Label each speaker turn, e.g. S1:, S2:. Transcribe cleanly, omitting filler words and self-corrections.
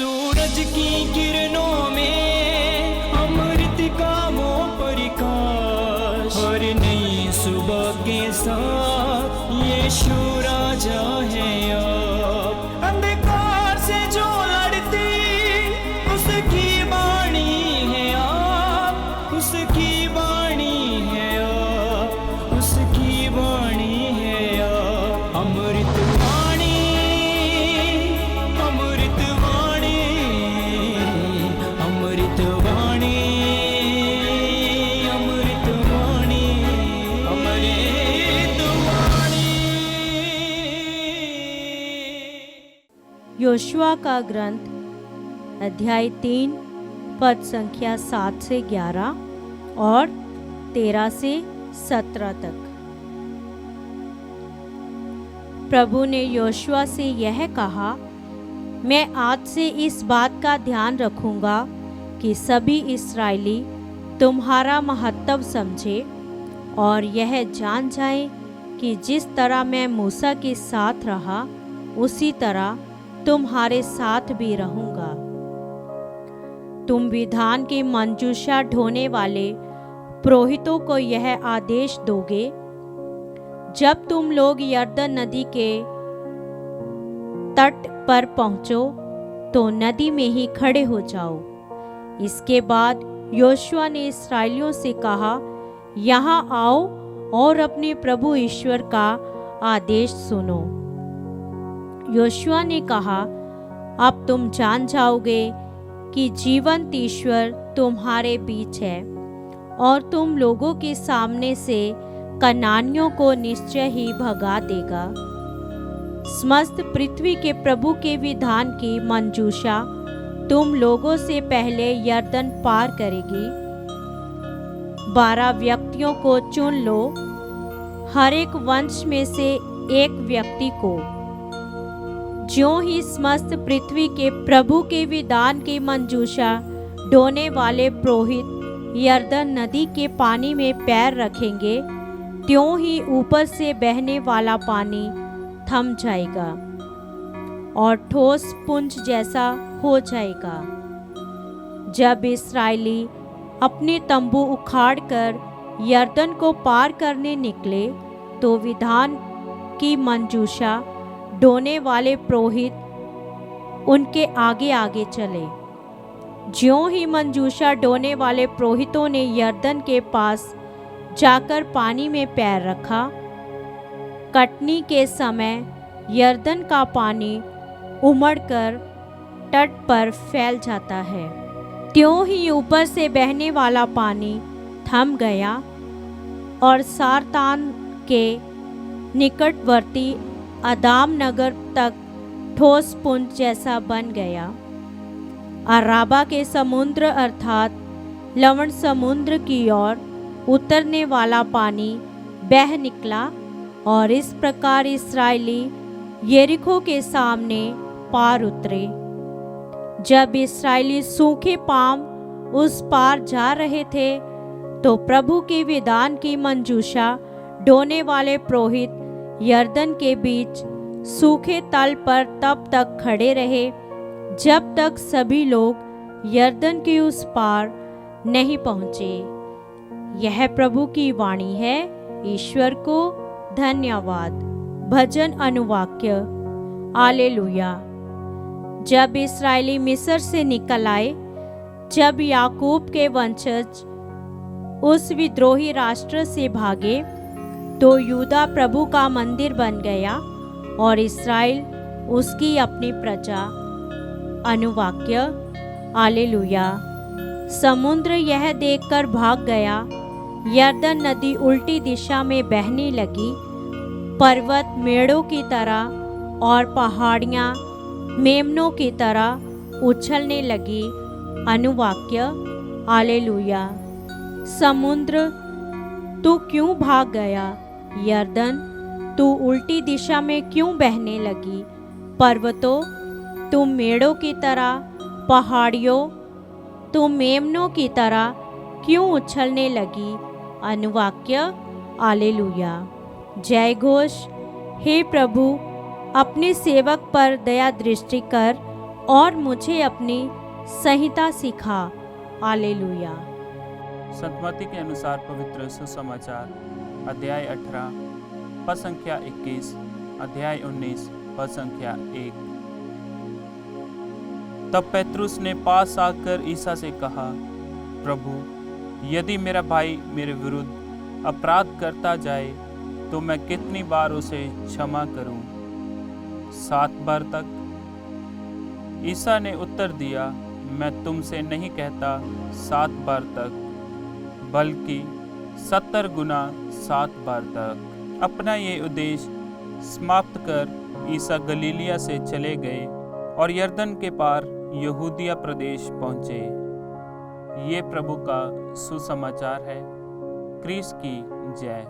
S1: सूरज की किरणों में अमृत का वो प्रकाश, हर नई सुबह के साथ यीशु राजा है अब। अंधकार से जो लड़ती उसकी वाणी है आप, उसकी वाणी है आप, उसकी वाणी है आप। अमृत वाणी, अमृत वाणी, अमृत वाणी, अमृत वाणी, अमृत वाणी।
S2: योशुआ का ग्रंथ अध्याय 3 पद संख्या 7 से 11 और 13 से 17 तक। प्रभु ने योशुआ से यह कहा, मैं आज से इस बात का ध्यान रखूंगा कि सभी इस्राएली तुम्हारा महत्व समझे और यह जान जाएं कि जिस तरह मैं मूसा के साथ रहा उसी तरह तुम्हारे साथ भी रहूंगा। तुम विधान की मंजूषा ढोने वाले पुरोहितों को यह आदेश दोगे, जब तुम लोग यरदन नदी के तट पर पहुंचो तो नदी में ही खड़े हो जाओ। इसके बाद योशुआ ने इस्राएलियों से कहा, यहाँ आओ और अपने प्रभु ईश्वर का आदेश सुनो। योशुआ ने कहा, अब तुम जान जाओगे कि जीवंत ईश्वर तुम्हारे बीच है और तुम लोगों के सामने से कनानियों को निश्चय ही भगा देगा। समस्त पृथ्वी के प्रभु के विधान की मंजूषा तुम लोगों से पहले यरदन पार करेगी। 12 व्यक्तियों को चुन लो, हर एक वंश में से एक व्यक्ति को। ज्यों ही समस्त पृथ्वी के प्रभु के विधान की मंजूषा ढोने वाले पुरोहित यरदन नदी के पानी में पैर रखेंगे, त्यों ही ऊपर से बहने वाला पानी थम जाएगा और ठोस पुंज जैसा हो जाएगा। जब इस्राएली अपने तंबू उखाड़कर यरदन को पार करने निकले तो विधान की मंजूषा ढोने वाले पुरोहित उनके आगे आगे चले। ज्यों ही मंजूषा ढोने वाले पुरोहितों ने यरदन के पास जाकर पानी में पैर रखा, कटनी के समय यरदन का पानी उमड़कर तट पर फैल जाता है, त्यों ही ऊपर से बहने वाला पानी थम गया और सारतान के निकटवर्ती अदाम नगर तक ठोस पुंज जैसा बन गया। अराबा के समुद्र अर्थात लवण समुद्र की ओर उतरने वाला पानी बह निकला और इस प्रकार इस्राएली यरीहो के सामने पार उतरे। जब इस्राएली सूखे पांव उस पार जा रहे थे तो प्रभु के विधान की मंजूषा ढोने वाले पुरोहित यरदन के बीच सूखे तल पर तब तक खड़े रहे जब तक सभी लोग यरदन के उस पार नहीं पहुँचे। यह प्रभु की वाणी है। ईश्वर को धन्यवाद। भजन अनुवाक्य। हालेलुया। जब इस्राएली मिस्र से निकल आए, जब याकूब के वंशज उस विद्रोही राष्ट्र से भागे, तो यूदा प्रभु का मंदिर बन गया और इस्राएल उसकी अपनी प्रजा। अनुवाक्य। हालेलुया। समुद्र यह देखकर भाग गया, यरदन नदी उल्टी दिशा में बहने लगी, पर्वत मेढ़ों की तरह और पहाड़ियाँ मेमनों की तरह उछलने लगी। अनुवाक्य। हालेलुया। समुद्र तू क्यों भाग गया? यरदन तू उल्टी दिशा में क्यों बहने लगी? पर्वतों तुम मेढ़ों की तरह, पहाड़ियों तुम मेमनों की तरह क्यों उछलने लगी? अनुवाक्य। हालेलुया। जय घोष। हे प्रभु, अपने सेवक पर दया दृष्टि कर और मुझे अपनी संहिता सिखा। हालेलुया।
S3: संत मत्ती के अनुसार पवित्र सुसमाचार अध्याय 18 पद संख्या 21, अध्याय 19 पद संख्या 1। तब पेतरुस ने पास आकर ईसा से कहा, प्रभु, यदि मेरा भाई मेरे विरुद्ध अपराध करता जाए तो मैं कितनी बार उसे क्षमा करूं? 7 बार तक? ईसा ने उत्तर दिया, मैं तुमसे नहीं कहता 7 बार तक, बल्कि 70 गुना 7 बार तक। अपना ये उद्देश्य समाप्त कर ईसा गलीलिया से चले गए और यरदन के पार यहूदिया प्रदेश पहुँचे। ये प्रभु का सुसमाचार है। क्रिस्त की जय।